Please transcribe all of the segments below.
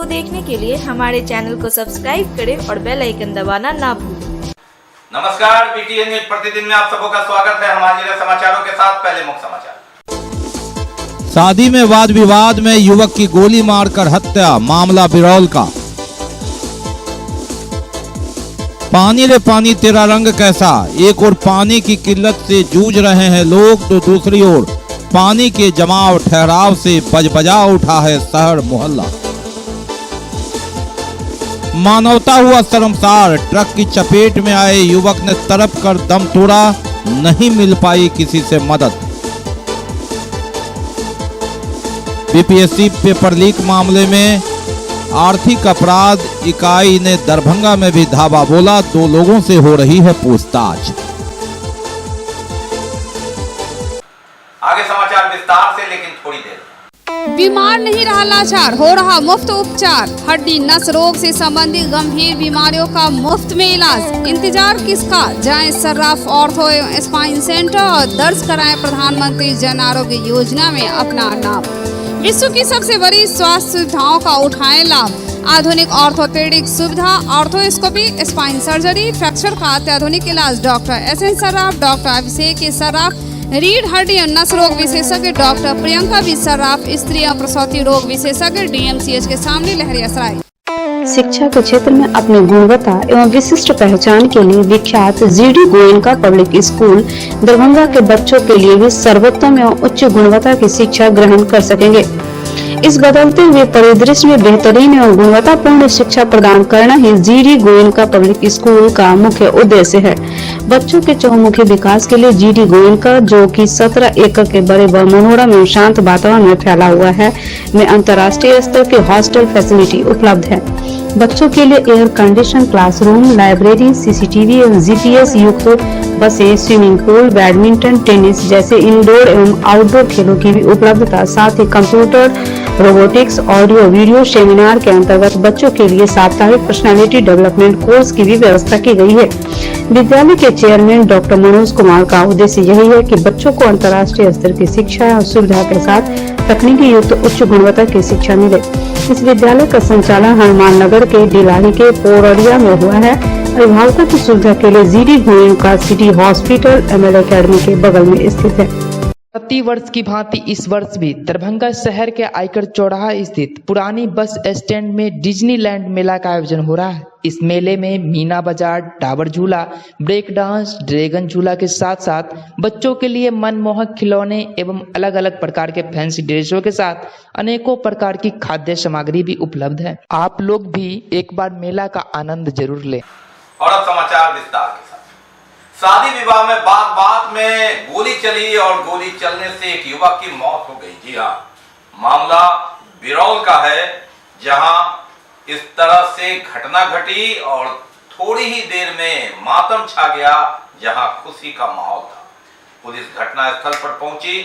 देखने के लिए हमारे चैनल को सब्सक्राइब करें और बेल आइकन दबाना ना भूलें। नमस्कार, BTN न्यूज प्रतिदिन में आप सबका स्वागत है। हमारे समाचारों के साथ पहले मुख्य समाचार। शादी में वाद विवाद में युवक की गोली मारकर हत्या, मामला बिरौल का। पानी रे पानी तेरा रंग कैसा, एक ओर पानी की किल्लत से जूझ रहे हैं लोग तो दूसरी ओर पानी के जमाव ठहराव से बजबजा उठा है शहर मोहल्ला। मानवता हुआ शर्मसार, ट्रक की चपेट में आए युवक ने तड़प कर दम तोड़ा, नहीं मिल पाई किसी से मदद। बीपीएससी पेपर लीक मामले में आर्थिक अपराध इकाई ने दरभंगा में भी धावा बोला, 2 लोगों से हो रही है पूछताछ। आगे समाचार विस्तार से, लेकिन थोड़ी देर। बीमार नहीं रहा लाचार, हो रहा मुफ्त उपचार। हड्डी नस रोग से संबंधित गंभीर बीमारियों का मुफ्त में इलाज। इंतजार किसका, जाएं सर्राफ ऑर्थो एवं स्पाइन सेंटर और दर्ज कराएं प्रधानमंत्री जन आरोग्य योजना में अपना नाम। विश्व की सबसे बड़ी स्वास्थ्य सुविधाओं का उठाएं लाभ। आधुनिक ऑर्थोपेडिक सुविधा, ऑर्थोस्कोपी, स्पाइन सर्जरी, फ्रैक्चर का अत्याधुनिक इलाज। डॉक्टर SN सर्राफ, डॉक्टर अभिषेक सर्राफ, रीढ़ हड्डी और नस रोग विशेषज्ञ डॉक्टर प्रियंका बी सर्राफ, स्त्री और प्रसूति रोग विशेषज्ञ DMCH के सामने लहरियासराय। शिक्षा के क्षेत्र में अपनी गुणवत्ता एवं विशिष्ट पहचान के लिए विख्यात GD Goenka public school Darbhanga के बच्चों के लिए भी सर्वोत्तम एवं उच्च गुणवत्ता की शिक्षा ग्रहण कर सकेंगे। इस बदलते हुए परिदृश्य में बेहतरीन एवं गुणवत्तापूर्ण शिक्षा प्रदान करना ही GD गोयनका पब्लिक स्कूल का मुख्य उद्देश्य है। बच्चों के चहुमुखी विकास के लिए GD गोयनका, जो कि 17 एकड़ के बड़े व मनोरम एवं शांत वातावरण में फैला हुआ है, में अंतर्राष्ट्रीय स्तर की हॉस्टल फैसिलिटी उपलब्ध है। बच्चों के लिए air condition classroom, library, CCTV एवं GPS युक्त बसें, स्विमिंग पूल, बैडमिंटन, टेनिस जैसे इंडोर एवं आउटडोर खेलों की भी उपलब्धता, साथ ही computer, robotics, audio video seminar के अंतर्गत बच्चों के लिए साप्ताहिक पर्सनालिटी डेवलपमेंट कोर्स की भी व्यवस्था की गई है। विद्यालय के चेयरमैन डॉक्टर मनोज कुमार का उद्देश्य यही है कि बच्चों को अंतर्राष्ट्रीय स्तर की शिक्षा और सुविधा के साथ तकनीकी युक्त उच्च गुणवत्ता की शिक्षा मिले। इस विद्यालय का संचालन हनुमान नगर के डिलारी के पोरडिया में हुआ है। अभिभावकों की सुविधा के लिए GD Goenka city hospital ML academy के बगल में स्थित है। प्रति वर्ष की भांति इस वर्ष भी दरभंगा शहर के आयकर चौराहा स्थित पुरानी बस स्टैंड में डिज्नीलैंड मेला का आयोजन हो रहा है। इस मेले में मीना बाजार, टावर झूला, ब्रेक डांस, ड्रैगन झूला के साथ साथ बच्चों के लिए मनमोहक खिलौने एवं अलग अलग प्रकार के फैंसी ड्रेसों के साथ अनेकों प्रकार की खाद्य सामग्री भी उपलब्ध है। आप लोग भी एक बार मेला का आनंद जरूर लें। और अब समाचार विस्तार के साथ। शादी विवाह में बात में गोली चली और गोली चलने से एक युवक की मौत हो गई। जी हाँ, मामला बिरौल का है, जहां इस तरह से घटना घटी और थोड़ी ही देर में मातम छा गया, जहां खुशी का माहौल था। पुलिस घटना स्थल पर पहुंची।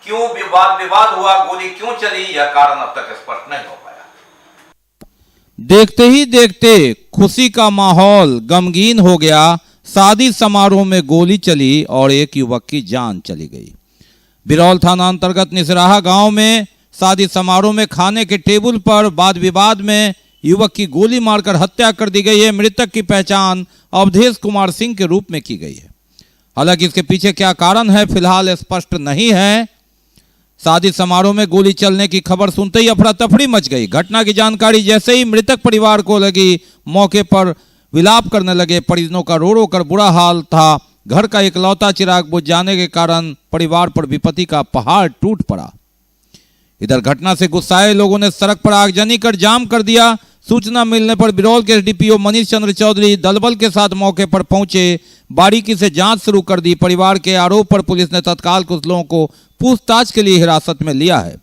क्यों विवाद हुआ, गोली क्यों चली, यह कारण अब तक स्पष्ट नहीं हो पाया। देखते ही देखते खुशी का माहौल गमगीन हो गया। शादी समारोह में गोली चली और एक युवक की जान चली गई। बिरौल थाना अंतर्गत निसराहा गांव में शादी समारोह में खाने के टेबल पर वाद विवाद में युवक की गोली मारकर हत्या कर दी गई है। मृतक की पहचान अवधेश कुमार सिंह के रूप में की गई है। हालांकि इसके पीछे क्या कारण है, फिलहाल स्पष्ट नहीं है। शादी समारोह में गोली चलने की खबर सुनते ही अफरा तफड़ी मच गई। घटना की जानकारी जैसे ही मृतक परिवार को लगी, मौके पर विलाप करने लगे। परिजनों का रो रो कर बुरा हाल था। घर का इकलौता चिराग बुझ जाने के कारण परिवार पर विपत्ति का पहाड़ टूट पड़ा। इधर घटना से गुस्साए लोगों ने सड़क पर आगजनी कर जाम कर दिया। सूचना मिलने पर बिरौल के SDPO मनीष चंद्र चौधरी दलबल के साथ मौके पर पहुंचे, बारीकी से जांच शुरू कर दी। परिवार के आरोप पर पुलिस ने तत्काल कुछ लोगों को पूछताछ के लिए हिरासत में लिया है।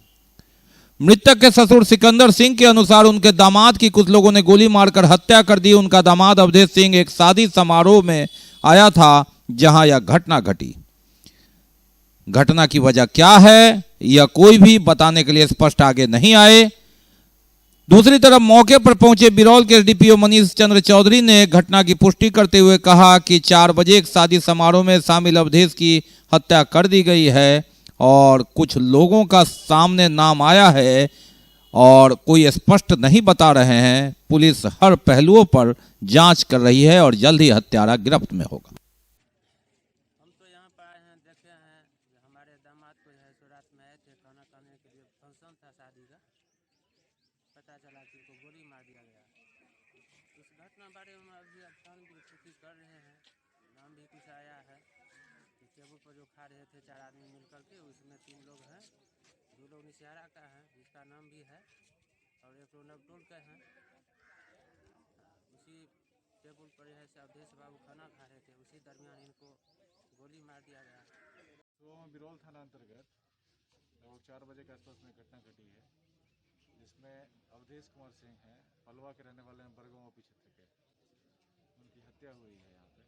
मृतक के ससुर सिकंदर सिंह के अनुसार उनके दामाद की कुछ लोगों ने गोली मारकर हत्या कर दी। उनका दामाद अवधेश सिंह एक शादी समारोह में आया था, जहां यह घटना घटी। घटना की वजह क्या है, यह कोई भी बताने के लिए स्पष्ट आगे नहीं आए। दूसरी तरफ मौके पर पहुंचे बिरौल के SDPO मनीष चंद्र चौधरी ने घटना की पुष्टि करते हुए कहा कि 4 बजे एक शादी समारोह में शामिल अवधेश की हत्या कर दी गई है और कुछ लोगों का सामने नाम आया है और कोई स्पष्ट नहीं बता रहे हैं। पुलिस हर पहलुओं पर जांच कर रही है और जल्द ही हत्यारा गिरफ्त में होगा। हम तो यहाँ पर आए हैं, देखे हैं हमारे दामाद को है सो रात में आए थे खाना खाने के लिए, फंक्शन था शादी का, पता चला कि उनको गोली मार दिया गया। इस घटना बारे में अभी छानबीन की कोशिश कर रहे हैं। नाम भी कुछ आया है कि टेबल पर जो खा रहे थे 4 आदमी मिलकर के, उसमें 3 लोग हैं, 2 लोग निशियारा का है जिसका नाम भी है और 1 लोग नवटोल का है। उसी टेबल पर है अवधेश बाबू खाना खा रहे थे, उसी दरमियान इनको गोली मार दिया गया। तो बिरौल थाना अंतर्गत लगभग 4 बजे के आसपास में घटना घटी है, जिसमें अवधेश कुमार सिंह हैं, पलवा के रहने वाले हैं, बरगांव क्षेत्र के। उनकी हत्या हुई है यहाँ पे,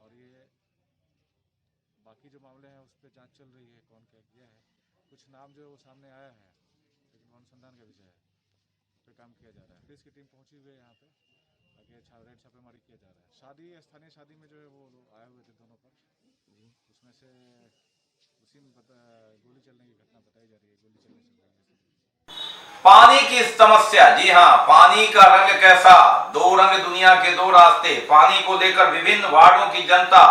और ये बाकी जो मामले हैं उस पर जांच चल रही है, कौन क्या किया है। कुछ नाम जो है वो सामने आया है, लेकिन वो अनुसंधान का विषय है, उस पर काम किया जा रहा है। पुलिस की टीम पहुंची हुई है यहाँ पे, आगे रेड छापेमारी किया जा रहा है। स्थानीय शादी में जो है वो लोग आए हुए थे दोनों पक्ष, उसमें से उसी में गोली चलने की घटना बताई जा रही है। गोली चलने से पानी की समस्या, जी हाँ, पानी का रंग कैसा, 2 रंग दुनिया के 2 रास्ते। पानी को लेकर विभिन्न वार्डों की जनता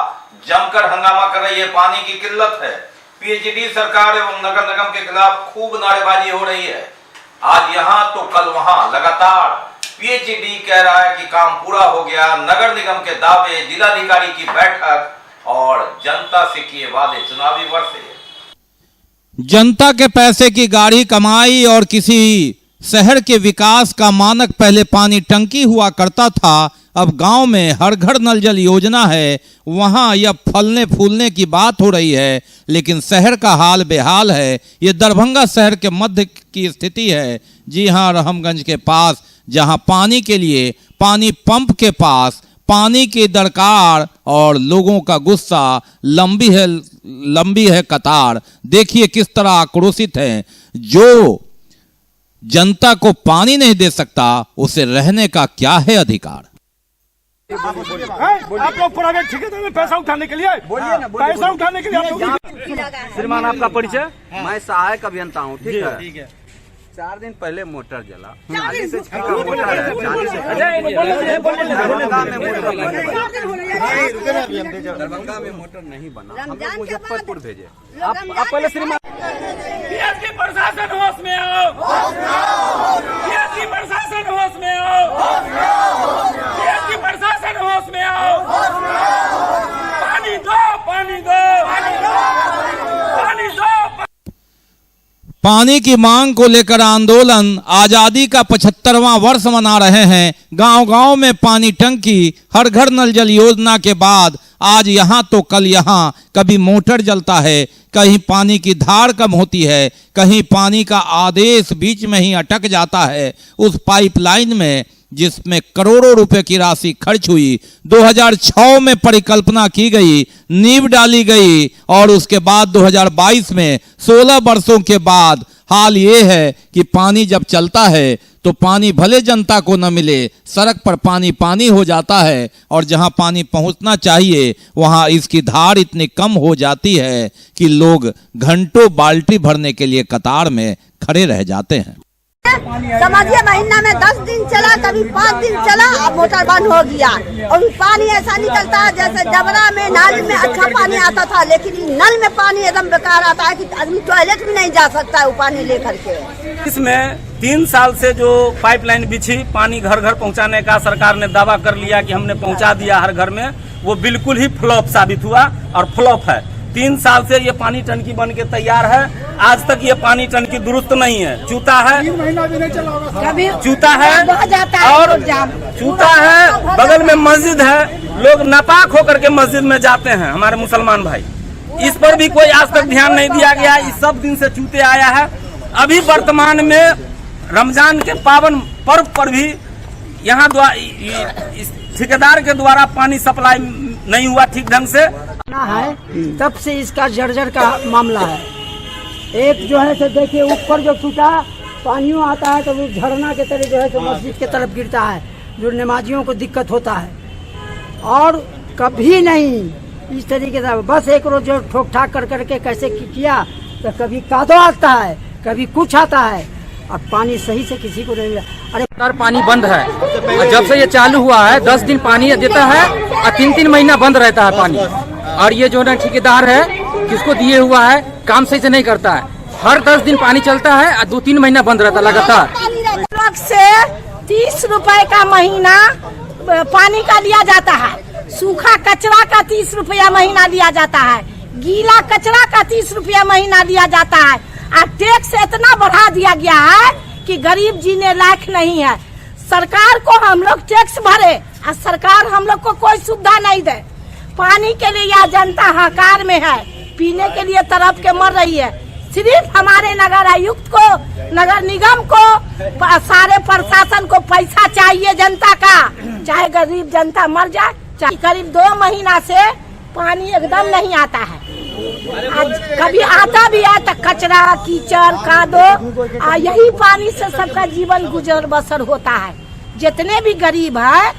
जमकर हंगामा कर रही है। पानी की किल्लत है। पीएचईडी सरकार एवं नगर निगम के खिलाफ खूब नारेबाजी हो रही है। आज यहाँ तो कल वहाँ, लगातार पीएचईडी कह रहा है कि काम पूरा हो गया, नगर निगम के दावे, जिलाधिकारी की बैठक और जनता से किए वादे चुनावी वर्ष है। जनता के पैसे की गाड़ी कमाई और किसी शहर के विकास का मानक पहले पानी टंकी हुआ करता था, अब गांव में हर घर नल जल योजना है। वहां यह फलने फूलने की बात हो रही है, लेकिन शहर का हाल बेहाल है। ये दरभंगा शहर के मध्य की स्थिति है। जी हां, रहमगंज के पास, जहां पानी के लिए पानी पंप के पास पानी की दरकार और लोगों का गुस्सा, लंबी है कतार। देखिए किस तरह आक्रोशित हैं। जो जनता को पानी नहीं दे सकता, उसे रहने का क्या है अधिकार। आप लोग प्राइवेट ठेकेदार में पैसा उठाने के लिए, बोलिए ना, पैसा उठाने के लिए। श्रीमान आपका परिचय? मैं सहायक अभियंता हूँ। ठीक है। 4 दिन पहले मोटर जला, 40 से 6 का मोटर है, 40 से दरभंगा में मोटर नहीं बना, हम लोग मुजफ्फरपुर भेजे। आप पहले श्रीमान प्रशासन होश में आओ, प्रशासन होश में आओ, प्रशासन होश में आओ। पानी दो, पानी दो, पानी दो। पानी की मांग को लेकर आंदोलन। आजादी का 75वां वर्ष मना रहे हैं। गांव-गांव में पानी टंकी, हर घर नल जल योजना के बाद आज यहां तो कल यहां, कभी मोटर जलता है, कहीं पानी की धार कम होती है, कहीं पानी का आदेश बीच में ही अटक जाता है। उस पाइपलाइन में जिसमें करोड़ों रुपए की राशि खर्च हुई, 2006 में परिकल्पना की गई, नींव डाली गई और उसके बाद 2022 में 16 वर्षों के बाद हाल ये है कि पानी जब चलता है तो पानी भले जनता को न मिले, सड़क पर पानी हो जाता है और जहां पानी पहुंचना चाहिए वहां इसकी धार इतनी कम हो जाती है कि लोग घंटों बाल्टी भरने के लिए कतार में खड़े रह जाते हैं। समझिए महीना में 10 दिन चला, कभी 5 दिन चला, अब मोटर बंद हो गया। और पानी ऐसा निकलता है जैसे डबरा में, नाली में अच्छा पानी आता था, लेकिन नल में पानी एकदम बेकार आता है कि आदमी टॉयलेट भी नहीं जा सकता है वो पानी लेकर के। इसमें 3 साल से जो पाइपलाइन बिछी, पानी घर घर पहुंचाने का सरकार ने दावा कर लिया कि हमने पहुंचा दिया हर घर में, वो बिल्कुल ही फ्लॉप साबित हुआ और फ्लॉप है। 3 साल से ये पानी टंकी बन के तैयार है, आज तक ये पानी टंकी दुरुस्त नहीं है। चूता है, 3 महीना भी नहीं चला होगा। चूता है और चूता है, बगल में मस्जिद है, लोग नापाक होकर के मस्जिद में जाते हैं हमारे मुसलमान भाई। इस पर भी कोई आज तक ध्यान नहीं दिया गया। इस सब दिन से चूते आया है। अभी वर्तमान में रमजान के पावन पर्व पर भी यहाँ ठेकेदार के द्वारा पानी सप्लाई नहीं हुआ ठीक ढंग से है, तब से इसका जर्जर का मामला है। एक जो है तो देखिए ऊपर जो टूटा पानियों आता है तो वो झरना के तरह जो है तो मस्जिद के तरफ गिरता है, जो नमाजियों को दिक्कत होता है। और कभी नहीं इस तरीके से, बस एक रोज जो ठोक ठाक कर करके कैसे किया तो कभी कादो आता है, कभी कुछ आता है। और पानी सही से किसी को नहीं मिला। अरे सर पानी बंद है और जब से ये चालू हुआ है 10 दिन पानी देता है और 3-3 महीना बंद रहता है पानी। और ये जो ना ठेकेदार है किसको दिए हुआ है काम सही से नहीं करता है। हर 10 दिन पानी चलता है और 2-3 महीना बंद रहता है लगातार। से 30 रुपए का महीना पानी का लिया जाता है, सूखा कचरा का 30 रुपया महीना लिया जाता है, गीला कचरा का 30 रुपया महीना लिया जाता है। और टैक्स इतना बढ़ा दिया गया है कि गरीब जीने लायक नहीं है। सरकार को हम लोग टैक्स भरे और सरकार हम लोग को कोई सुविधा नहीं दे। पानी के लिए यह जनता हाहाकार में है, पीने के लिए तरफ के मर रही है। सिर्फ हमारे नगर आयुक्त को, नगर निगम को, सारे प्रशासन को पैसा चाहिए जनता का, चाहे गरीब जनता मर जाए। चाहे करीब 2 महीना से पानी एकदम नहीं आता है। आज कभी आता भी है तो कचरा कीचड़ कादो, यही पानी से सबका जीवन गुजर बसर होता है। जितने भी गरीब है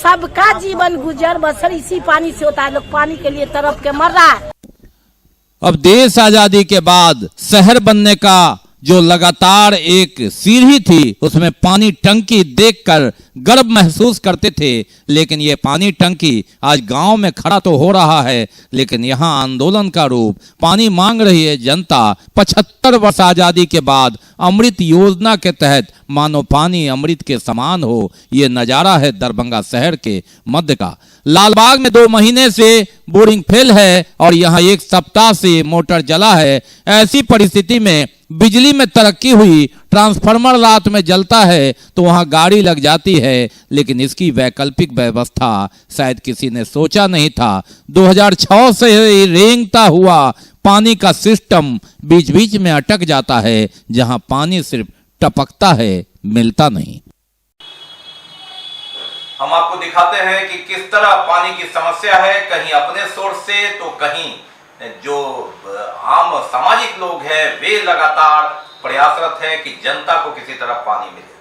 सबका जीवन गुजर बसर इसी पानी से होता है। लोग पानी के लिए तरफ के मर रहा है। अब देश आजादी के बाद शहर बनने का जो लगातार एक सीढ़ी थी उसमें पानी टंकी देखकर गर्व महसूस करते थे, लेकिन ये पानी टंकी आज गांव में खड़ा तो हो रहा है, लेकिन यहां आंदोलन का रूप पानी मांग रही है जनता। 75 वर्ष आजादी के बाद अमृत योजना के तहत मानो पानी अमृत के समान हो, ये नजारा है दरभंगा शहर के मध्य का। लालबाग में 2 महीने से बोरिंग फेल है और यहाँ 1 सप्ताह से मोटर जला है। ऐसी परिस्थिति में बिजली में तरक्की हुई, ट्रांसफार्मर रात में जलता है तो वहां गाड़ी लग जाती है, लेकिन इसकी वैकल्पिक व्यवस्था शायद किसी ने सोचा नहीं था। 2006 से रेंगता हुआ पानी का सिस्टम बीच बीच में अटक जाता है, जहां पानी सिर्फ टपकता है, मिलता नहीं। हम आपको दिखाते हैं कि किस तरह पानी की समस्या है, कहीं अपने सोर्स से तो कहीं जो आम सामाजिक लोग हैं वे लगातार प्रयासरत हैं कि जनता को किसी तरह पानी मिले।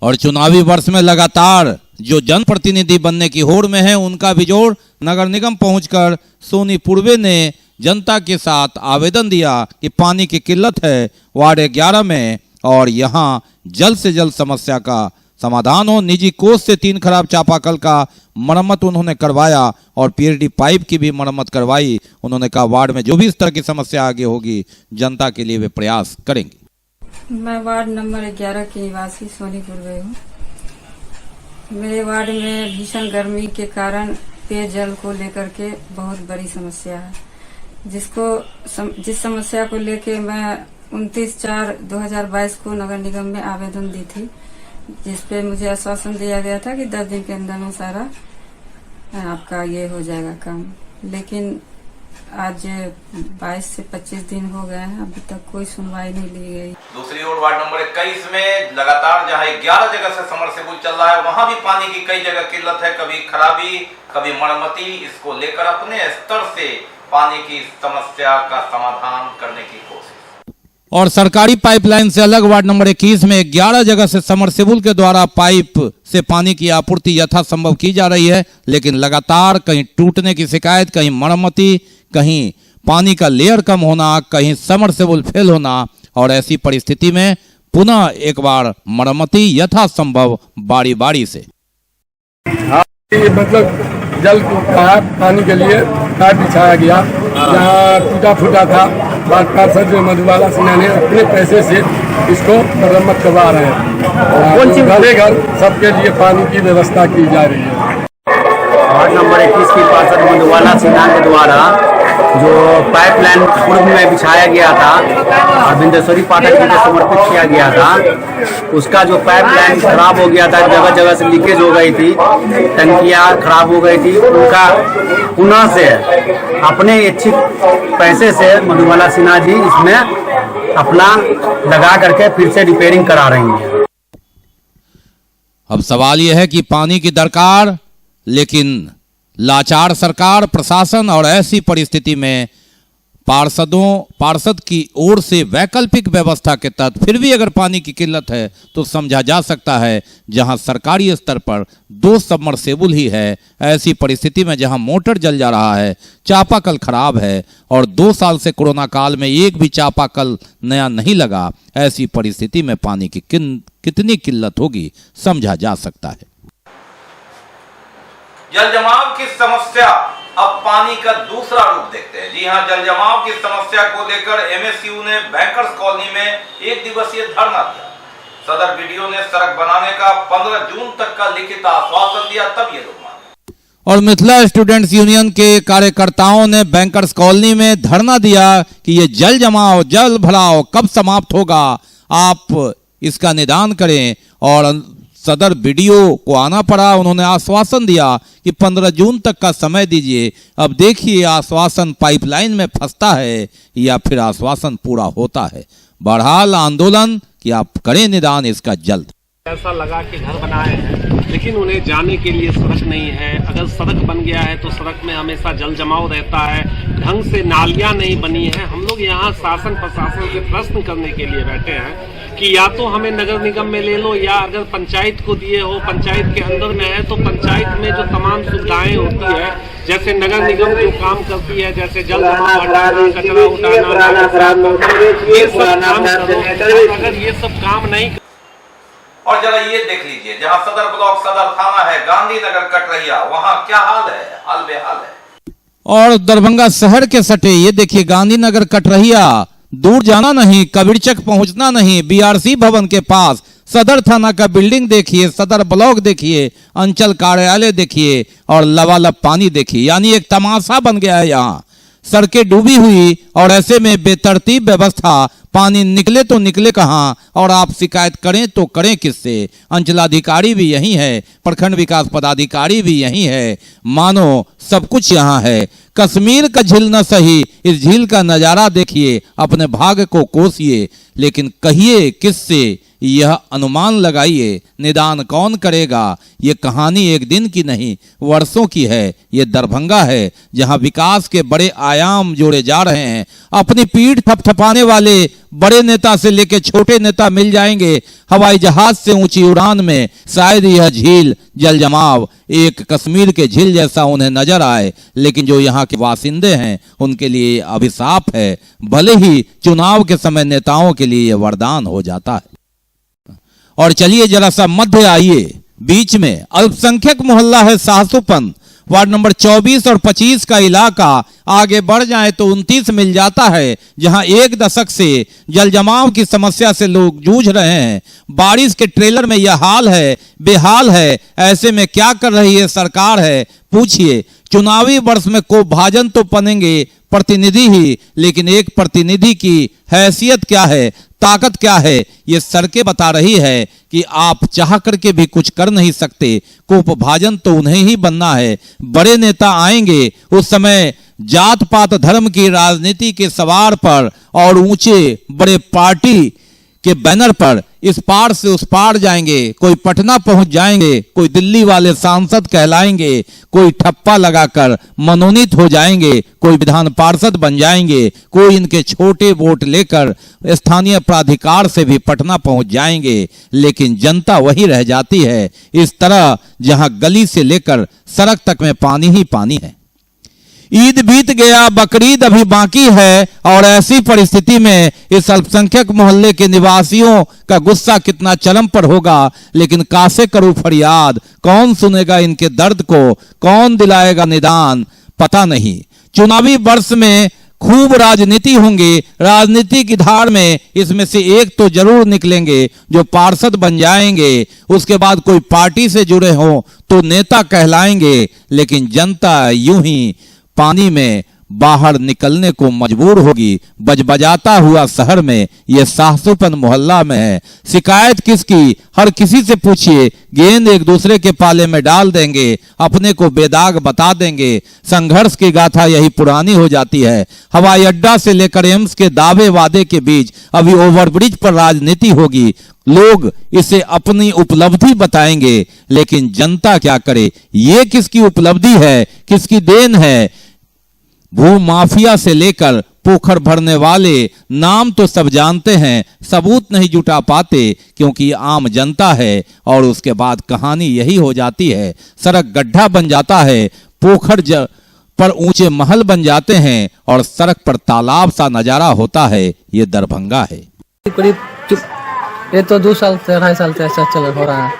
और चुनावी वर्ष में लगातार जो जनप्रतिनिधि बनने की होड़ में है उनका भी जोड़ नगर निगम पहुंचकर सोनी पूर्वे ने जनता के साथ आवेदन दिया कि पानी की किल्लत है वार्ड 11 में और यहां जल्द से जल्द समस्या का समाधान हो। निजी कोष से 3 खराब चापाकल का मरम्मत उन्होंने करवाया और पीएचडी पाइप की भी मरम्मत करवाई। उन्होंने कहा वार्ड में जो भी इस तरह की समस्या आगे होगी जनता के लिए वे प्रयास करेंगे। मैं वार्ड नंबर 11 की निवासी सोनी पूर्वे हूँ। मेरे वार्ड में भीषण गर्मी के कारण पेयजल को लेकर के बहुत बड़ी समस्या है, जिस समस्या को लेके मैं 29/4/2022 को नगर निगम में आवेदन दी थी, जिसपे मुझे आश्वासन दिया गया था कि 10 दिन के अंदर में सारा आपका ये हो जाएगा काम। लेकिन आज 22 से 25 दिन हो गए हैं, अभी तक कोई सुनवाई नहीं ली गई। दूसरी ओर वार्ड नंबर 21 में लगातार जहां 11 जगह से समरसेबुल चल रहा है वहां भी पानी की कई जगह किल्लत है, कभी खराबी कभी मरम्मती। इसको लेकर अपने स्तर से पानी की समस्या का समाधान करने की कोशिश। और सरकारी पाइपलाइन से अलग वार्ड नंबर 21 में 11 जगह से समरसेबुल के द्वारा पाइप से पानी की आपूर्ति यथासंभव की जा रही है, लेकिन लगातार कहीं टूटने की शिकायत, कहीं मरम्मती, कहीं पानी का लेयर कम होना, कहीं समरसेबुल फेल होना। और ऐसी परिस्थिति में पुनः एक बार मरम्मती यथासंभव बारी बारी से। मतलब जल का पानी के लिए पाइप बिछाया गया, जहाँ टूटा फूटा था वार्ड पार्षद मधुबाला सिन्हा ने अपने पैसे से इसको मरम्मत करवा रहे हैं। घरे घर सबके लिए पानी की व्यवस्था की जा रही है। वार्ड नंबर 21 की पार्षद मधुबाला सिन्हा के द्वारा जो पाइपलाइन पूर्व में बिछाया गया था और बिंदेश्वरी पाठक जी को समर्पित किया गया था, उसका जो पाइपलाइन खराब हो गया था, जगह जगह से लीकेज हो गई थी, टंकियां खराब हो गई थी, उनका पुनः से अपने इच्छित पैसे से मधुबाला सिन्हा जी इसमें अपना लगा करके फिर से रिपेयरिंग करा रही है। अब सवाल यह है कि पानी की दरकार, लेकिन लाचार सरकार, प्रशासन और ऐसी परिस्थिति में पार्षद की ओर से वैकल्पिक व्यवस्था के तहत फिर भी अगर पानी की किल्लत है तो समझा जा सकता है। जहां सरकारी स्तर पर 2 सबमर्सिबल ही है, ऐसी परिस्थिति में जहां मोटर जल जा रहा है, चापाकल खराब है और 2 साल से कोरोना काल में एक भी चापाकल नया नहीं लगा, ऐसी परिस्थिति में पानी की कितनी किल्लत होगी समझा जा सकता है। जल जमाव की समस्या अब पानी का दूसरा रूप देखते हैं। जी हां, जल जमाव की समस्या को लेकर एमएसयू ने बैंकर्स कॉलोनी में 1 दिवसीय धरना दिया। सदर बीडीओ ने सड़क बनाने का 15 जून तक का लिखित आश्वासन दिया, तब ये लोग माने। और मिथिला स्टूडेंट्स यूनियन के कार्यकर्ताओं ने बैंकर्स कॉलोनी में धरना दिया कि ये जल जमाव, जल भराव कब समाप्त होगा, आप इसका निदान करें। और सदर बीडीओ को आना पड़ा। उन्होंने आश्वासन दिया कि 15 जून तक का समय दीजिए। अब देखिए आश्वासन पाइपलाइन में फंसता है या फिर आश्वासन पूरा होता है। बहरहाल आंदोलन कि आप करें निदान इसका जल्द। ऐसा लगा कि घर बनाए हैं लेकिन उन्हें जाने के लिए सड़क नहीं है। अगर सड़क बन गया है तो सड़क में हमेशा जल जमाव रहता है, ढंग से नालियां नहीं बनी है। हम लोग यहाँ शासन प्रशासन से प्रश्न करने के लिए बैठे हैं कि या तो हमें नगर निगम में ले लो, या अगर पंचायत को दिए हो, पंचायत के अंदर में है तो पंचायत में जो तमाम सुविधाएं होती है, जैसे नगर निगम जो काम करती है, जैसे जल जमाव हटाना, कचरा उठाना, ये सब काम करो। अगर ये सब काम नहीं और जरा ये देख लीजिए, जहां सदर ब्लॉक सदर थाना है, गांधीनगर कटरैया, वहां क्या हाल है, हाल बेहाल है। और दरभंगा शहर के सटे ये देखिए गांधीनगर कटरैया, दूर जाना नहीं, कबीरचक पहुंचना नहीं, बीआरसी भवन के पास सदर थाना का बिल्डिंग देखिए, सदर ब्लॉक देखिए, अंचल कार्यालय देखिए और लबालब पानी देखिए। यानी एक तमाशा बन गया है। यहाँ सड़कें डूबी हुई और ऐसे में बेतरतीब व्यवस्था। पानी निकले तो निकले कहाँ, और आप शिकायत करें तो करें किससे। अंचलाधिकारी भी यही है, प्रखंड विकास पदाधिकारी भी यही है, मानो सब कुछ यहाँ है। कश्मीर का झील न सही, इस झील का नजारा देखिए, अपने भाग्य को कोसिए, लेकिन कहिए किससे, यह अनुमान लगाइए, निदान कौन करेगा। ये कहानी एक दिन की नहीं वर्षों की है। ये दरभंगा है जहां विकास के बड़े आयाम जोड़े जा रहे हैं। अपनी पीठ थपथपाने वाले बड़े नेता से लेकर छोटे नेता मिल जाएंगे हवाई जहाज से ऊंची उड़ान में। शायद यह झील जल जमाव एक कश्मीर के झील जैसा उन्हें नजर आए, लेकिन जो यहाँ के वासिंदे हैं उनके लिए अभिशाप है। भले ही चुनाव के समय नेताओं के लिए यह वरदान हो जाता है। और चलिए जरा सा मध्य आइए, बीच में अल्पसंख्यक मोहल्ला है साहसुपन, वार्ड नंबर 24 और 25 का इलाका। आगे बढ़ जाए तो 29 मिल जाता है, जहां 1 दशक से जल जमाव की समस्या से लोग जूझ रहे हैं। बारिश के ट्रेलर में यह हाल है, बेहाल है। ऐसे में क्या कर रही है सरकार है, पूछिए। चुनावी वर्ष में को भाजन तो बनेंगे प्रतिनिधि ही, लेकिन एक प्रतिनिधि की हैसियत क्या है, ताकत क्या है, ये सड़कें बता रही है कि आप चाह करके भी कुछ कर नहीं सकते। कोप भाजन तो उन्हें ही बनना है। बड़े नेता आएंगे, उस समय जात पात धर्म की राजनीति के सवार पर और ऊंचे बड़े पार्टी के बैनर पर इस पार से उस पार जाएंगे। कोई पटना पहुंच जाएंगे, कोई दिल्ली वाले सांसद कहलाएंगे, कोई ठप्पा लगाकर मनोनीत हो जाएंगे, कोई विधान पार्षद बन जाएंगे, कोई इनके छोटे वोट लेकर स्थानीय प्राधिकार से भी पटना पहुंच जाएंगे। लेकिन जनता वही रह जाती है इस तरह, जहां गली से लेकर सड़क तक में पानी ही पानी है। ईद बीत गया, बकरीद अभी बाकी है, और ऐसी परिस्थिति में इस अल्पसंख्यक मोहल्ले के निवासियों का गुस्सा कितना चरम पर होगा। लेकिन कासे करूं फरियाद, कौन सुनेगा इनके दर्द को, कौन दिलाएगा निदान, पता नहीं। चुनावी वर्ष में खूब राजनीति होंगे, राजनीति की धार में इसमें से एक तो जरूर निकलेंगे जो पार्षद बन जाएंगे। उसके बाद कोई पार्टी से जुड़े हों तो नेता कहलाएंगे। लेकिन जनता यूं ही पानी में बाहर निकलने को मजबूर होगी। बजबजाता हुआ शहर में यह साहसुपन मोहल्ला में है। शिकायत किसकी, हर किसी से पूछिए। गेंद एक दूसरे के पाले में डाल देंगे, अपने को बेदाग बता देंगे। संघर्ष की गाथा यही पुरानी हो जाती है। हवाई अड्डा से लेकर एम्स के दावे वादे के बीच अभी ओवरब्रिज पर राजनीति होगी। लोग इसे अपनी उपलब्धि बताएंगे, लेकिन जनता क्या करे। ये किसकी उपलब्धि है, किसकी देन है। भू माफिया से लेकर पोखर भरने वाले नाम तो सब जानते हैं, सबूत नहीं जुटा पाते क्योंकि आम जनता है। और उसके बाद कहानी यही हो जाती है, सड़क गड्ढा बन जाता है, पोखर पर ऊंचे महल बन जाते हैं और सड़क पर तालाब सा नजारा होता है। ये दरभंगा है। ये तो 2 साल से 2.5 साल से ऐसा चल हो रहा है।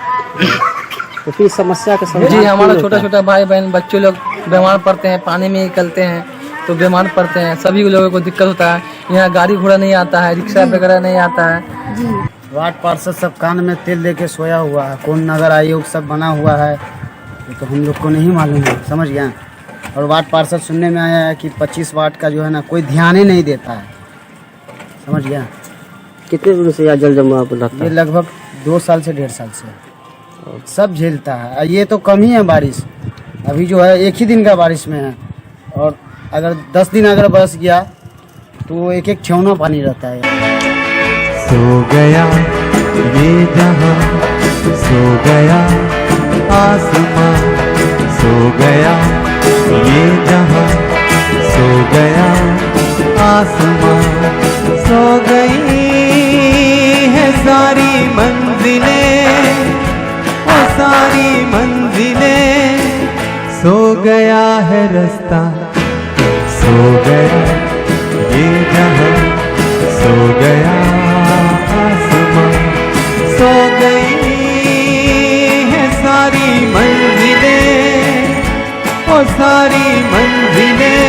तो फिर समस्या का समाधान जी, हमारा छोटा छोटा भाई बहन बच्चे लोग बीमार पड़ते हैं, पानी में निकलते हैं तो बीमार पड़ते हैं, सभी लोगों को दिक्कत होता है। यहाँ गाड़ी घोड़ा नहीं आता है, रिक्शा वगैरह नहीं आता है। वार्ड पार्षद सब कान में तेल लेके सोया हुआ है, कौन नगर आयोग सब बना हुआ है ये तो हम लोग को नहीं मालूम है, समझ गया। और वार्ड पार्षद सुनने में आया है कि 25 वार्ड का जो है ना कोई ध्यान ही नहीं देता है, समझ गया। कितने दिनों से यहाँ जल जमाव रहता ये है? लगभग 2 साल से 1.5 साल से सब झेलता है। ये तो कम ही है बारिश, अभी जो है 1 ही दिन का बारिश में है, और अगर 10 दिन अगर बरस गया तो 1-1 छेवना पानी रहता है। सो गया ये जहां, सो गया आसमां, सो गया ये जहां, सो गया आसमां, सो गई है सारी मंजिलें, वो सारी मंजिलें, सो गया है रास्ता, सो गया ये जहां, सो गया आसमां, सो गई है सारी मंजिलें, ओ सारी मंजिलें,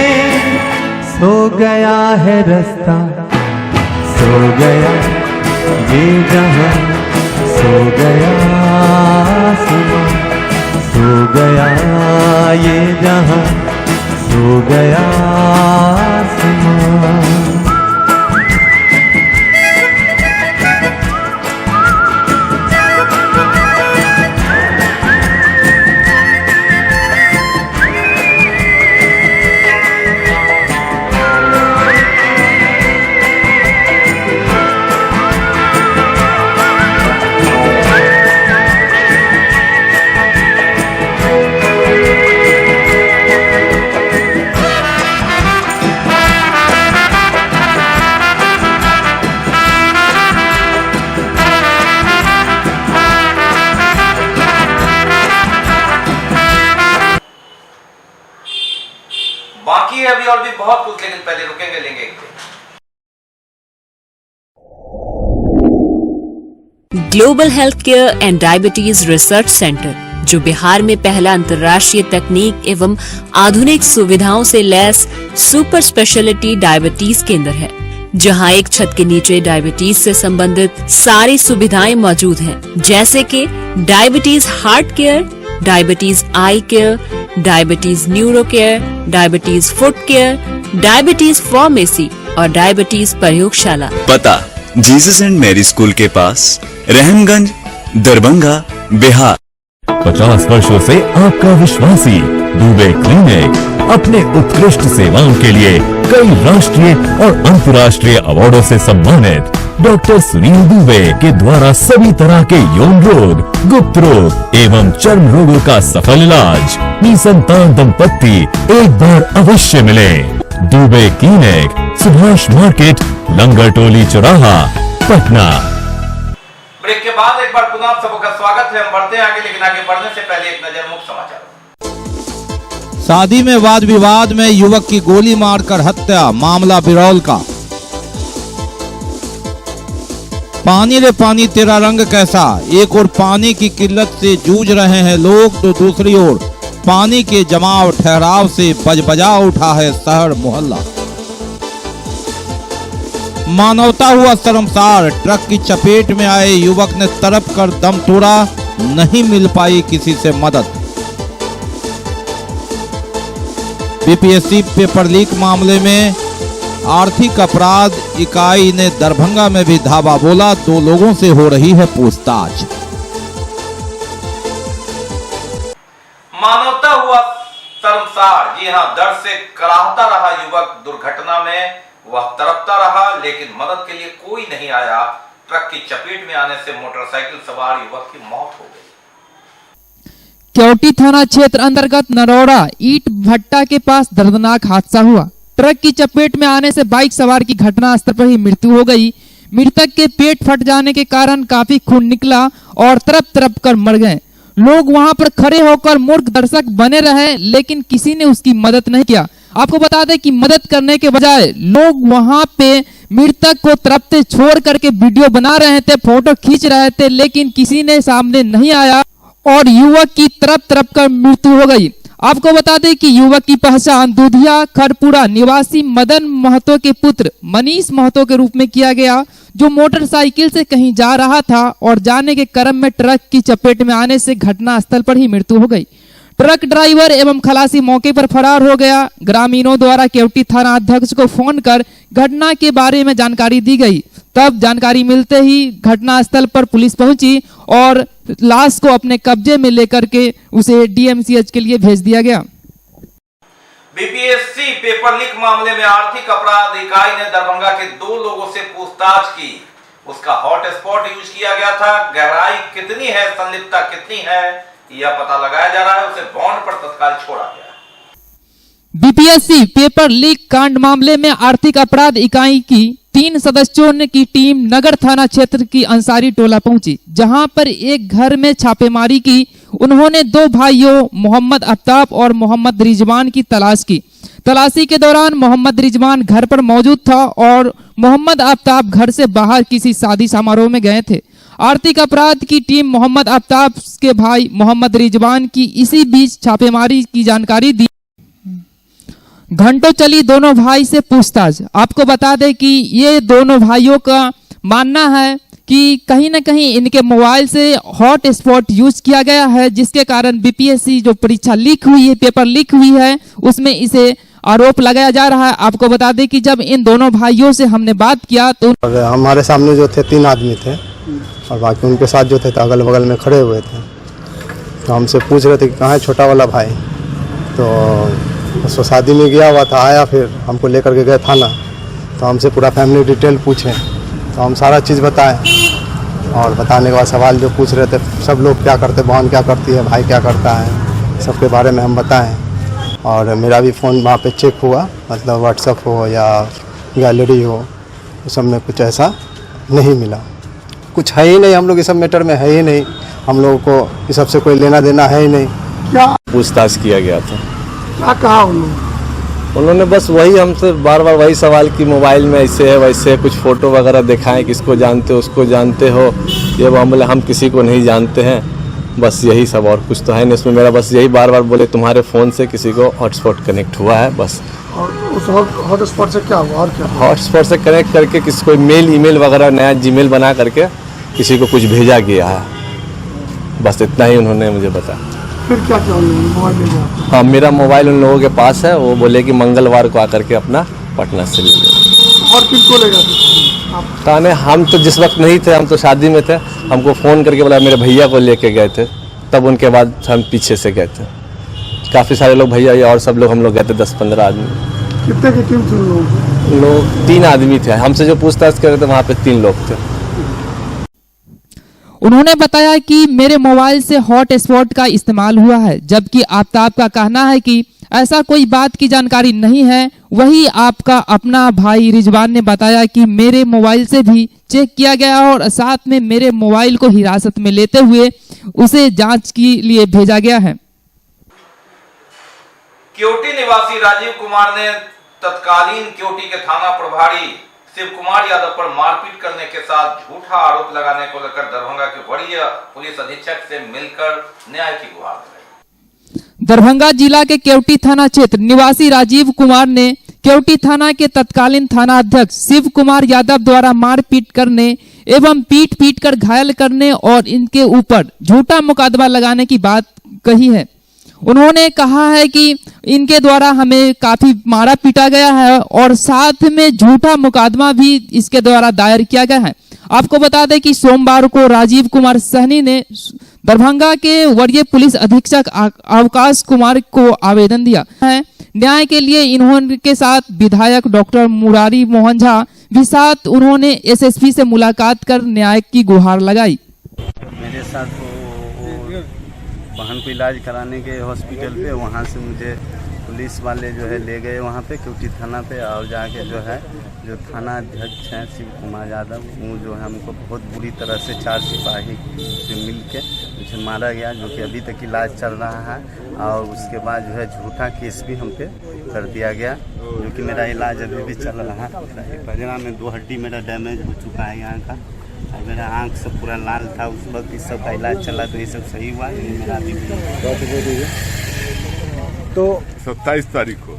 सो गया है रास्ता, सो गया ये जहां, सो गया आसमां, सो गया ये जहां, सो गया आसमां। बाकी है अभी और भी बहुत कुछ, लेकिन पहले रुकेंगे, लेंगे एक break. Global health care and diabetes research centre, जो बिहार में पहला अंतर्राष्ट्रीय तकनीक एवं आधुनिक सुविधाओं से लैस सुपर स्पेशलिटी डायबिटीज केंद्र है, जहां एक छत के नीचे डायबिटीज से संबंधित सारी सुविधाएं मौजूद हैं, जैसे कि diabetes heart care, diabetes eye care, diabetes neuro care, diabetes foot care, diabetes pharmacy और डायबिटीज प्रयोगशाला। पता जीसस एंड मैरी स्कूल के पास, रहमगंज, दरभंगा, बिहार। 50 वर्षों से आपका विश्वासी दुबे क्लिनिक अपने उत्कृष्ट सेवाओं के लिए कई राष्ट्रीय और अंतर्राष्ट्रीय अवार्डों से सम्मानित डॉक्टर सुनील दुबे के द्वारा सभी तरह के यौन रोग, गुप्त रोग एवं चर्म रोगों का सफल इलाज। निसंतान दंपत्ति एक बार अवश्य मिले। दुबे क्लिनिक, सुभाष मार्केट, लंगर टोली चौराहा, पटना। ब्रेक के बाद एक बार पुनः सबका स्वागत है। हम बढ़ते हैं आगे, लेकिन आगे बढ़ने से पहले एक नजर मुख्य समाचार। शादी में वाद विवाद में युवक की गोली मारकर हत्या, मामला बिरौल का। पानी रे पानी तेरा रंग कैसा, एक ओर पानी की किल्लत से जूझ रहे हैं लोग तो दूसरी ओर पानी के जमाव ठहराव से बजबजा उठा है शहर मोहल्ला। मानवता हुआ शर्मसार, ट्रक की चपेट में आए युवक ने तड़प कर दम तोड़ा, नहीं मिल पाई किसी से मदद। बीपीएससी पेपर लीक मामले में आर्थिक अपराध इकाई ने दरभंगा में भी धावा बोला, 2 लोगों से हो रही है पूछताछ। मानवता हुआ शर्मसार, जी हां, दर्द से कराहता रहा युवक। दुर्घटना में वह तड़पता रहा, लेकिन मदद के लिए कोई नहीं आया। ट्रक की चपेट में आने से मोटरसाइकिल सवार युवक की मौत हो गई। केवटी थाना क्षेत्र अंतर्गत नरौड़ा ईट भट्टा के पास दर्दनाक हादसा हुआ। ट्रक की चपेट में आने से बाइक सवार की घटनास्थल पर ही मृत्यु हो गई। मृतक के पेट फट जाने के कारण काफी खून निकला और तड़प तड़प कर मर गए। लोग वहां पर खड़े होकर मूर्ख दर्शक बने रहे, लेकिन किसी ने उसकी मदद नहीं किया। आपको बता दें कि मदद करने के बजाय लोग वहां पे मृतक को तड़पते छोड़ करके वीडियो बना रहे थे, फोटो खींच रहे थे, लेकिन किसी ने सामने नहीं आया और युवक की तड़प तड़प कर मृत्यु हो गई। आपको बता दें कि युवक की पहचान दुधिया खरपुरा निवासी मदन महतो के पुत्र मनीष महतो के रूप में किया गया, जो मोटरसाइकिल से कहीं जा रहा था और जाने के क्रम में ट्रक की चपेट में आने से घटनास्थल पर ही मृत्यु हो गई। ट्रक ड्राइवर एवं खलासी मौके पर फरार हो गया। ग्रामीणों द्वारा केवटी थाना अध्यक्ष को फोन कर घटना के बारे में जानकारी दी गई। तब जानकारी मिलते ही घटनास्थल पर पुलिस पहुंची और लाश को अपने कब्जे में लेकर के उसे डीएमसीएच के लिए भेज दिया गया। बीपीएससी पेपर लीक मामले में आर्थिक अपराध इकाई ने दरभंगा के 2 लोगों से पूछताछ की। उसका हॉटस्पॉट यूज किया गया था। गहराई कितनी है, संलिप्तता कितनी है, यह पता लगाया जा रहा है। उसे बॉन्ड पर तत्काल छोड़ा गया। बीपीएससी पेपर लीक कांड मामले में आर्थिक अपराध इकाई की 3 सदस्यों की टीम नगर थाना क्षेत्र की अंसारी टोला पहुंची, जहां पर एक घर में छापेमारी की। उन्होंने 2 भाइयों मोहम्मद आफ्ताब और मोहम्मद रिजवान की तलाश की। तलाशी के दौरान मोहम्मद रिजवान घर पर मौजूद था और मोहम्मद आफ्ताब घर से बाहर किसी शादी समारोह में गए थे। आर्थिक अपराध की टीम मोहम्मद आफ्ताब के भाई मोहम्मद रिजवान की इसी बीच छापेमारी की जानकारी दी। घंटों चली दोनों भाई से पूछताछ। आपको बता दें कि ये दोनों भाइयों का मानना है कि कहीं न कहीं इनके मोबाइल से हॉट स्पॉट यूज किया गया है, जिसके कारण बीपीएससी जो परीक्षा लीक हुई है, पेपर लीक हुई है, उसमें इसे आरोप लगाया जा रहा है। आपको बता दें कि जब इन दोनों भाइयों से हमने बात किया तो हमारे सामने जो थे 3 आदमी थे और बाकी उनके साथ जो थे तो अगल बगल में खड़े हुए थे। तो हमसे पूछ रहे थे कि कहाँ है छोटा वाला भाई। तो उसको शादी में गया हुआ था, आया, फिर हमको लेकर के गए थाना। तो हमसे पूरा फैमिली डिटेल पूछे तो हम सारा चीज़ बताएं और बताने के बाद सवाल जो पूछ रहे थे, सब लोग क्या करते, बहन क्या करती है, भाई क्या करता है, सबके बारे में हम बताएं। और मेरा भी फ़ोन वहाँ पे चेक हुआ, मतलब व्हाट्सएप हो या गैलरी हो, उस सब में कुछ ऐसा नहीं मिला। कुछ है ही नहीं, हम लोग इस सब मैटर में है ही नहीं, हम लोगों को इस सब से कोई लेना देना है ही नहीं। क्या पूछताछ किया गया था? क्या कहा उन्होंने बस वही हमसे बार बार वही सवाल कि मोबाइल में ऐसे है वैसे है, कुछ फ़ोटो वगैरह दिखाएं, किसको जानते हो, उसको जानते हो, ये मामले हम किसी को नहीं जानते हैं, बस यही सब, और कुछ तो है नहीं इसमें। मेरा बस यही बार बार बोले तुम्हारे फ़ोन से किसी को हॉटस्पॉट कनेक्ट हुआ है, बस। और उस हॉटस्पॉट से क्या हुआ और क्या? हॉटस्पॉट से कनेक्ट करके किसी को ईमेल वगैरह नया जीमेल बना करके किसी को कुछ भेजा गया है, बस इतना ही उन्होंने मुझे बताया। फिर क्या किया उन्होंने? मोबाइल ले लिया? हाँ, मेरा मोबाइल उन लोगों के पास है, वो बोले कि मंगलवार को आकर के अपना पटना से ले लें। और किसको ले गए थे? थाने हम तो जिस वक्त नहीं थे, हम तो शादी में थे, हमको फ़ोन करके बोला मेरे भैया को लेके गए थे, तब उनके बाद हम पीछे से गए थे। काफ़ी सारे लोग भैया और सब लोग हम लोग गए थे, 10-15 आदमी। कितने की टीम थी? लोग 3 आदमी थे, हमसे जो पूछताछ कर रहे थे वहाँ पे 3 लोग थे। उन्होंने बताया कि मेरे मोबाइल से हॉट स्पॉट का इस्तेमाल हुआ है, जबकि आफ्ताब का कहना है कि ऐसा कोई बात की जानकारी नहीं है। वही आपका अपना भाई रिजवान ने बताया कि मेरे मोबाइल से भी चेक किया गया और साथ में मेरे मोबाइल को हिरासत में लेते हुए उसे जांच के लिए भेजा गया है। केवटी निवासी राजीव कुमार ने तत्कालीन केवटी के थाना प्रभारी शिव कुमार यादव पर मारपीट करने के साथ झूठा आरोप लगाने को लेकर दरभंगा के वरीय पुलिस अधीक्षक से मिलकर न्याय की गुहार लगाई। दरभंगा जिला के केवटी थाना क्षेत्र निवासी राजीव कुमार ने केवटी थाना के तत्कालीन थाना अध्यक्ष शिव कुमार यादव द्वारा मारपीट करने एवं पीट कर घायल करने और इनके ऊपर झूठा मुकदमा लगाने की बात कही है। उन्होंने कहा है कि इनके द्वारा हमें काफी मारा पीटा गया है और साथ में झूठा मुकदमा भी इसके द्वारा दायर किया गया है। आपको बता दें कि सोमवार को राजीव कुमार सहनी ने दरभंगा के वरीय पुलिस अधीक्षक अवकाश कुमार को आवेदन दिया है। न्याय के लिए इन्होंने के साथ विधायक डॉक्टर मुरारी मोहन झा भी साथ उन्होंने एसएसपी से मुलाकात कर न्याय की गुहार लगाई। मेरे साथ बहन को इलाज कराने के हॉस्पिटल पे, वहाँ से मुझे पुलिस वाले जो है ले गए वहाँ पे क्योंकि थाना पे, और जाके जो है जो थाना अध्यक्ष हैं शिव कुमार यादव, वो जो है हमको बहुत बुरी तरह से 4 सिपाही से मिल के मुझे मारा गया, जो कि अभी तक इलाज चल रहा है। और उसके बाद जो है झूठा केस भी हम पे कर दिया गया, जो कि मेरा इलाज अभी भी चल रहा है। पजना में 2 हड्डी मेरा डैमेज हो चुका है यहाँ का, और मेरा आँख सब पूरा लाल था उस वक्त, इस सब का इलाज चला तो ये सब सही हुआ। मेरा अभी तो 27 तारीख को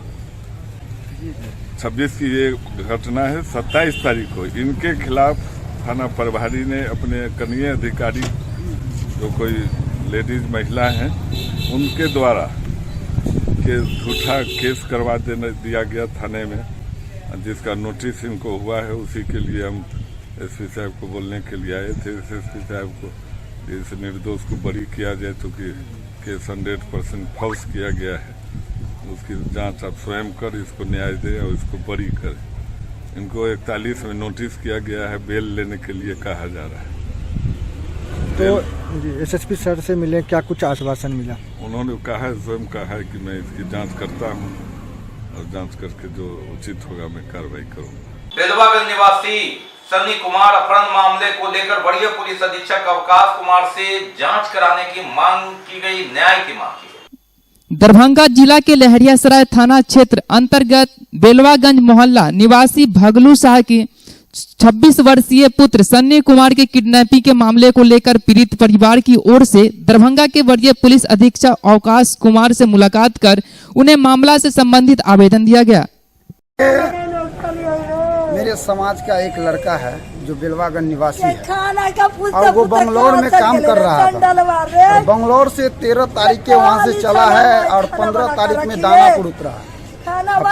26 की ये घटना है। 27 तारीख को इनके खिलाफ थाना प्रभारी ने अपने कनीय अधिकारी जो कोई लेडीज महिला हैं उनके द्वारा के झूठा केस करवा दिया गया थाने में, जिसका नोटिस इनको हुआ है। उसी के लिए हम एसपी साहब को बोलने के लिए आए थे। एसपी साहब को इस निर्दोष को बरी किया जाए, क्योंकि केस 100% फॉल्स किया गया है। उसकी जांच आप स्वयं कर इसको न्याय दें और इसको बरी करें। इनको 41 में नोटिस किया गया है, बेल लेने के लिए कहा जा रहा है। तो एसएसपी सर से मिले, क्या कुछ आश्वासन मिला? उन्होंने कहा है, स्वयं कहा है कि मैं इसकी जांच करता हूं और जांच करके जो उचित होगा मैं कार्रवाई करूंगा। बेलवागंज निवासी सन्नी कुमार अपहरण मामले को लेकर बढ़िया पुलिस अधीक्षक अवकाश कुमार से जांच कराने की मांग की गई, न्याय की मांग की गई। दरभंगा जिला के लहरियासराय थाना क्षेत्र अंतर्गत बेलवागंज मोहल्ला निवासी भगलू शाह के 26 वर्षीय पुत्र सन्नी कुमार के किडनैपिंग के मामले को लेकर पीड़ित परिवार की ओर से दरभंगा के वरीय पुलिस अधीक्षक अवकाश कुमार से मुलाकात कर उन्हें मामला से संबंधित आवेदन दिया गया। मेरे समाज का एक लड़का है जो बेलवागंज निवासी है और वो बंगलौर में काम कर रहा था। बंगलौर से 13 तारीख के वहाँ से चला है और 15 तारीख में दानापुर उतरा है।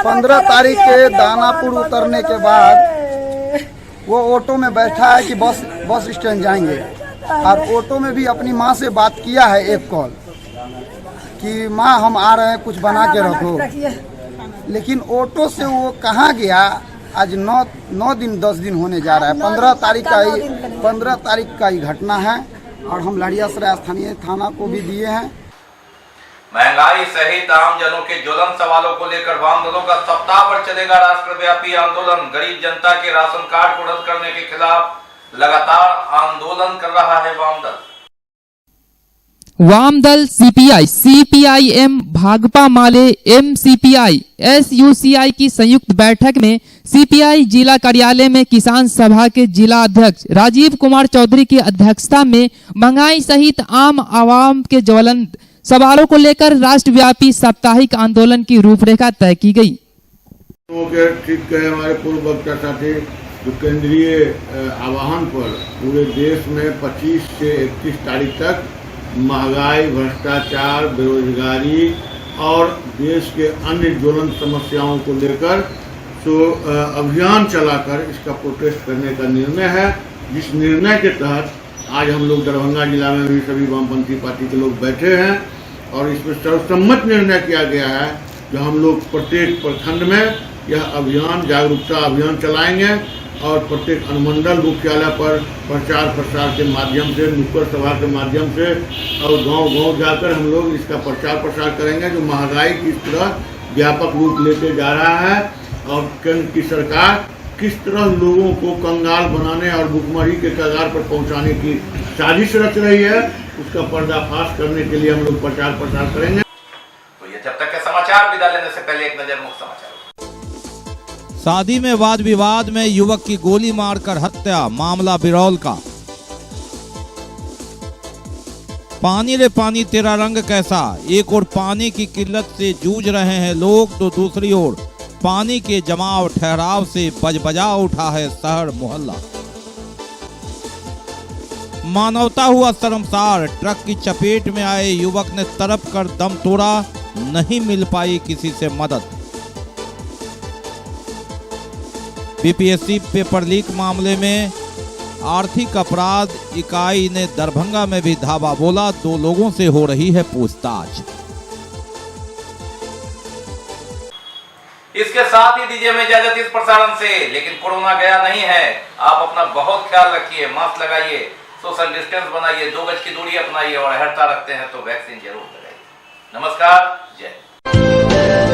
15 तारीख के दानापुर उतरने के बाद वो ऑटो में बैठा है कि बस स्टैंड जाएंगे, और ऑटो में भी अपनी माँ से बात किया है एक कॉल कि माँ हम आ रहे हैं, कुछ बना के रखो। लेकिन ऑटो से वो कहाँ गया, आज 9 दिन 10 दिन होने जा रहा है। 15 तारीख का ही घटना है और हम लहरियासराय स्थानीय थाना को भी दिए हैं। महंगाई सहित आम जनों के ज्वलन सवालों को लेकर वाम दलों का सप्ताह भर चलेगा राष्ट्रव्यापी आंदोलन। गरीब जनता के राशन कार्ड को रद्द करने के खिलाफ लगातार आंदोलन कर रहा है वाम दल। वाम दल सीपीआई, सीपीआईएम, भाकपा माले, एमसीपीआई, एसयूसीआई की संयुक्त बैठक में सीपीआई जिला कार्यालय में किसान सभा के जिला अध्यक्ष राजीव कुमार चौधरी की अध्यक्षता में महंगाई सहित आम आवाम के ज्वलन सवालों को लेकर राष्ट्रव्यापी साप्ताहिक आंदोलन की रूपरेखा तय की गई। ठीक कहे हमारे पूर्व वक्ता साथी, जो केंद्रीय आह्वान पर पूरे देश में 25 से 31 तारीख तक महंगाई, भ्रष्टाचार, बेरोजगारी और देश के अन्य ज्वलंत समस्याओं को लेकर अभियान चलाकर इसका प्रोटेस्ट करने का निर्णय है। जिस निर्णय के तहत आज हम लोग दरभंगा जिला में भी सभी वामपंथी पार्टी के लोग बैठे हैं और इसमें सर्वसम्मत निर्णय किया गया है जो हम लोग प्रत्येक प्रखंड में यह अभियान, जागरूकता अभियान चलाएंगे और प्रत्येक अनुमंडल मुख्यालय पर प्रचार प्रसार के माध्यम से, नुक्कड़ सभा के माध्यम से और गांव-गांव जाकर हम लोग इसका प्रचार प्रसार करेंगे जो महंगाई किस तरह व्यापक रूप लेते जा रहा है और केंद्र की सरकार किस तरह लोगों को कंगाल बनाने और भुखमरी के कगार पर पहुंचाने की साजिश रच रही है, उसका पर्दाफाश करने के लिए हम लोग प्रचार प्रसार करेंगे। तो ये जब तक के समाचार, विदा लेने से पहले एक नजर मुख्य समाचार। शादी में वाद विवाद में युवक की गोली मारकर हत्या, मामला बिरौल का। पानी रे पानी तेरा रंग कैसा, एक ओर पानी की किल्लत से जूझ रहे हैं लोग तो दूसरी ओर पानी के जमाव ठहराव से बजबजा उठा है शहर मोहल्ला। मानवता हुआ शर्मसार, ट्रक की चपेट में आए युवक ने तड़प कर दम तोड़ा, नहीं मिल पाई किसी से मदद। बीपीएससी पेपर लीक मामले में आर्थिक अपराध इकाई ने दरभंगा में भी धावा बोला, 2 लोगों से हो रही है पूछताछ। इसके साथ ही दीजिए हमें इजाजत इस प्रसारण से, लेकिन कोरोना गया नहीं है। आप अपना बहुत ख्याल रखिए, मास्क लगाइए, सोशल डिस्टेंस बनाइए, 2 गज की दूरी अपनाइए और हड़ता रखते हैं तो वैक्सीन जरूर लगाइए। नमस्कार, जय।